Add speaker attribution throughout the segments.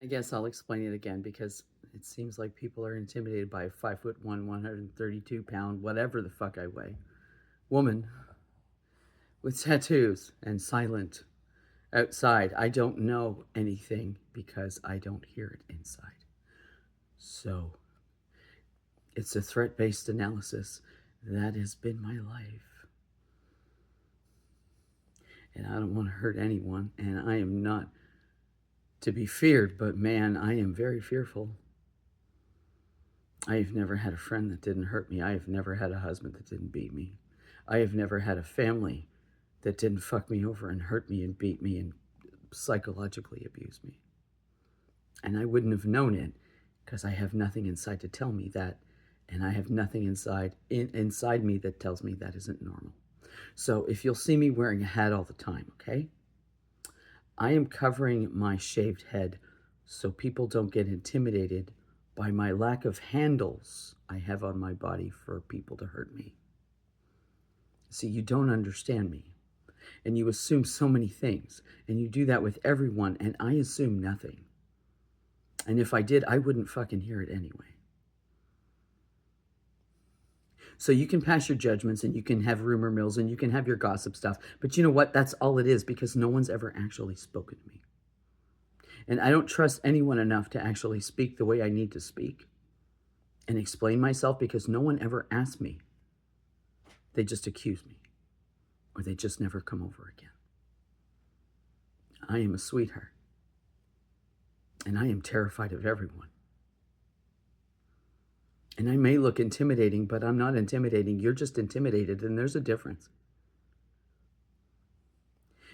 Speaker 1: I guess I'll explain it again because it seems like people are intimidated by a 5'1", 132 pound, whatever the fuck I weigh, woman with tattoos and silent outside. I don't know anything because I don't hear it inside. So it's a threat based analysis. That has been my life. And I don't want to hurt anyone. And I am not to be feared, but man, I am very fearful. I have never had a friend that didn't hurt me. I have never had a husband that didn't beat me. I have never had a family that didn't fuck me over and hurt me and beat me and psychologically abuse me. And I wouldn't have known it because I have nothing inside to tell me that, and I have nothing inside me that tells me that isn't normal. So if you'll see me wearing a hat all the time, okay? I am covering my shaved head so people don't get intimidated by my lack of handles I have on my body for people to hurt me. See, you don't understand me, and you assume so many things, and you do that with everyone, and I assume nothing. And if I did, I wouldn't fucking hear it anyway. So you can pass your judgments and you can have rumor mills and you can have your gossip stuff, but you know what? That's all it is because no one's ever actually spoken to me. And I don't trust anyone enough to actually speak the way I need to speak and explain myself because no one ever asked me. They just accuse me or they just never come over again. I am a sweetheart and I am terrified of everyone. And I may look intimidating, but I'm not intimidating. You're just intimidated, and there's a difference.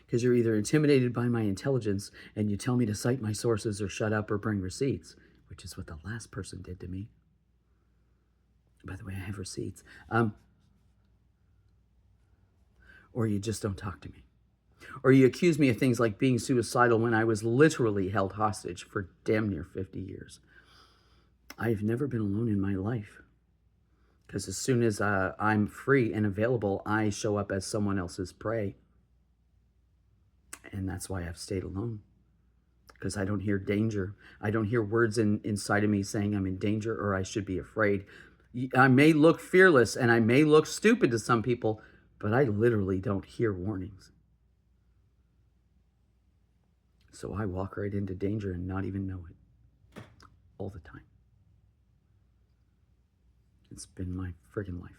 Speaker 1: Because you're either intimidated by my intelligence and you tell me to cite my sources or shut up or bring receipts, which is what the last person did to me. By the way, I have receipts. Or you just don't talk to me. Or you accuse me of things like being suicidal when I was literally held hostage for damn near 50 years. I've never been alone in my life. Because as soon as I'm free and available, I show up as someone else's prey. And that's why I've stayed alone. Because I don't hear danger. I don't hear words inside of me saying I'm in danger or I should be afraid. I may look fearless and I may look stupid to some people, but I literally don't hear warnings. So I walk right into danger and not even know it. All the time. It's been my friggin' life.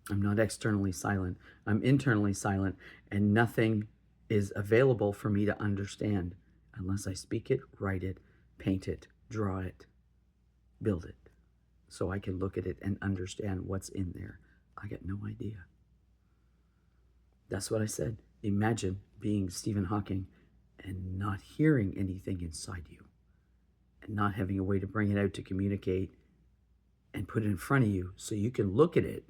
Speaker 1: I'm not externally silent. I'm internally silent, and nothing is available for me to understand unless I speak it, write it, paint it, draw it, build it, so I can look at it and understand what's in there. I got no idea. That's what I said. Imagine being Stephen Hawking and not hearing anything inside you and not having a way to bring it out to communicate and put it in front of you so you can look at it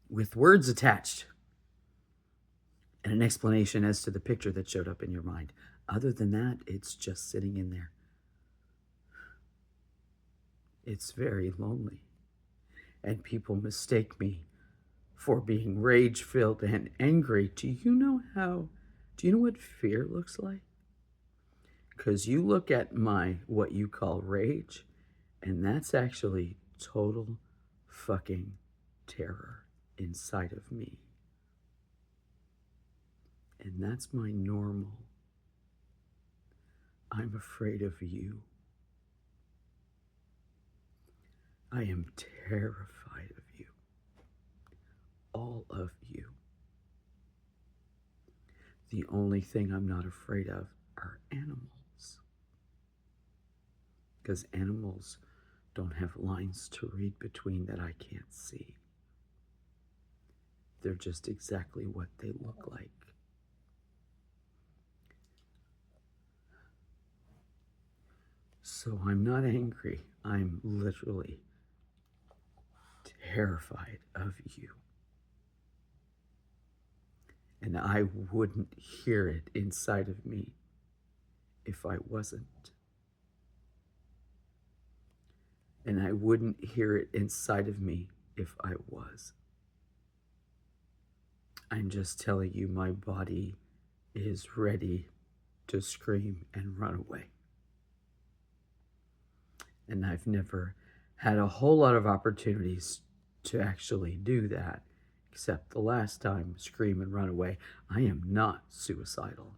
Speaker 1: with words attached and an explanation as to the picture that showed up in your mind. Other than that, it's just sitting in there. It's very lonely. And people mistake me for being rage-filled and angry. Do you know what fear looks like? Because you look at my, what you call rage, and that's actually total fucking terror inside of me. And that's my normal. I'm afraid of you. I am terrified of you. All of you. The only thing I'm not afraid of are animals. Because animals don't have lines to read between that I can't see. They're just exactly what they look like. So I'm not angry. I'm literally terrified of you. And I wouldn't hear it inside of me if I wasn't. And I wouldn't hear it inside of me if I was. I'm just telling you, my body is ready to scream and run away. And I've never had a whole lot of opportunities to actually do that, except the last time, scream and run away. I am not suicidal.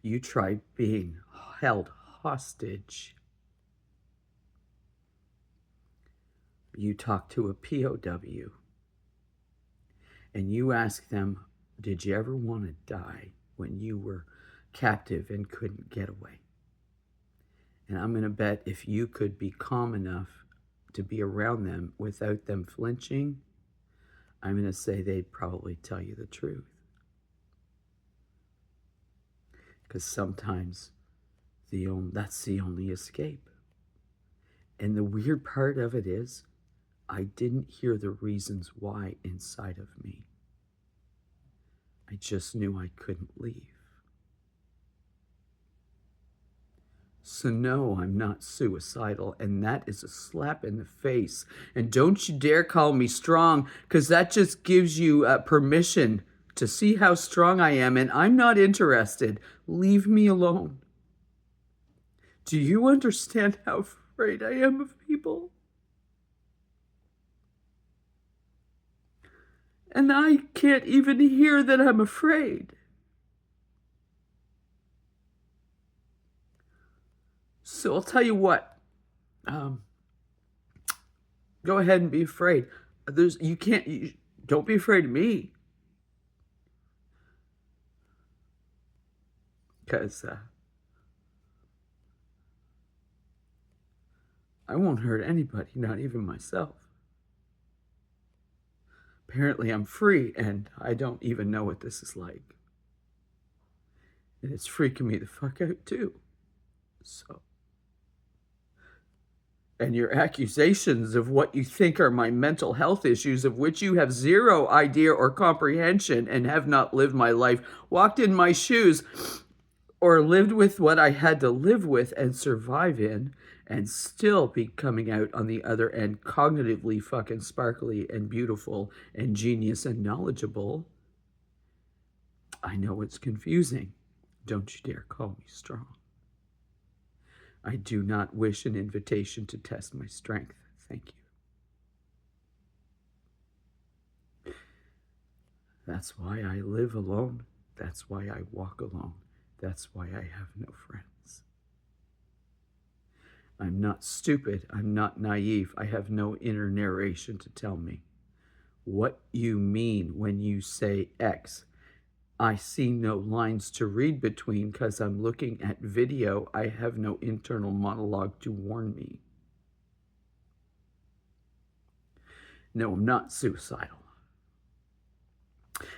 Speaker 1: You try being held hostage. You talk to a POW and you ask them, did you ever want to die when you were captive and couldn't get away? And I'm going to bet if you could be calm enough to be around them without them flinching, I'm going to say they'd probably tell you the truth. Because sometimes that's the only escape. And the weird part of it is, I didn't hear the reasons why inside of me. I just knew I couldn't leave. So no, I'm not suicidal, and that is a slap in the face. And don't you dare call me strong, because that just gives you permission to see how strong I am, and I'm not interested. Leave me alone. Do you understand how afraid I am of people? And I can't even hear that I'm afraid. So I'll tell you what. Go ahead and be afraid. Don't be afraid of me. Because I won't hurt anybody, not even myself. Apparently I'm free, and I don't even know what this is like. And it's freaking me the fuck out too. So. And your accusations of what you think are my mental health issues, of which you have zero idea or comprehension and have not lived my life, walked in my shoes, or lived with what I had to live with and survive in, and still be coming out on the other end cognitively fucking sparkly and beautiful and genius and knowledgeable. I know it's confusing. Don't you dare call me strong. I do not wish an invitation to test my strength. Thank you. That's why I live alone. That's why I walk alone. That's why I have no friends. I'm not stupid. I'm not naive. I have no inner narration to tell me what you mean when you say X. I see no lines to read between because I'm looking at video. I have no internal monologue to warn me. No, I'm not suicidal.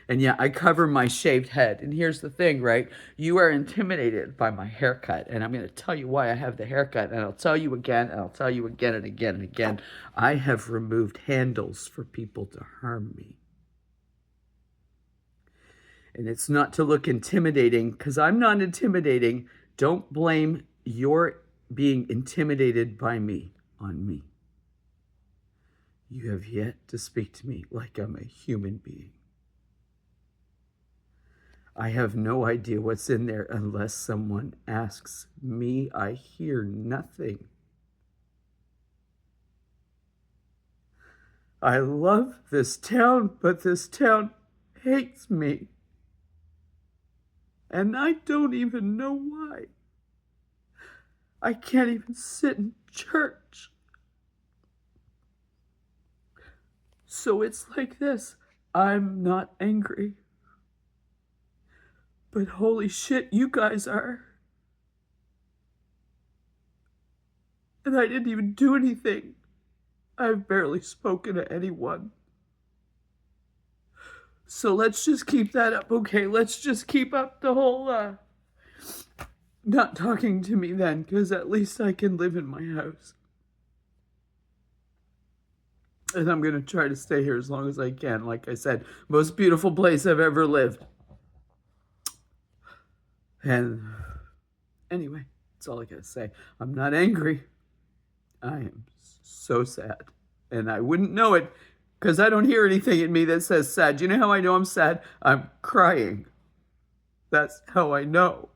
Speaker 1: And yeah, I cover my shaved head. And here's the thing, right? You are intimidated by my haircut. And I'm going to tell you why I have the haircut. And I'll tell you again, and I'll tell you again and again and again. I have removed handles for people to harm me. And it's not to look intimidating, because I'm not intimidating. Don't blame your being intimidated by me on me. You have yet to speak to me like I'm a human being. I have no idea what's in there unless someone asks me. I hear nothing. I love this town, but this town hates me. And I don't even know why. I can't even sit in church. So it's like this. I'm not angry. But holy shit, you guys are. And I didn't even do anything. I've barely spoken to anyone. So let's just keep that up, okay? Let's just keep up the whole, not talking to me then, because at least I can live in my house. And I'm going to try to stay here as long as I can. Like I said, most beautiful place I've ever lived. And anyway, that's all I got to say. I'm not angry. I am so sad. And I wouldn't know it because I don't hear anything in me that says sad. Do you know how I know I'm sad? I'm crying.
Speaker 2: That's how I know.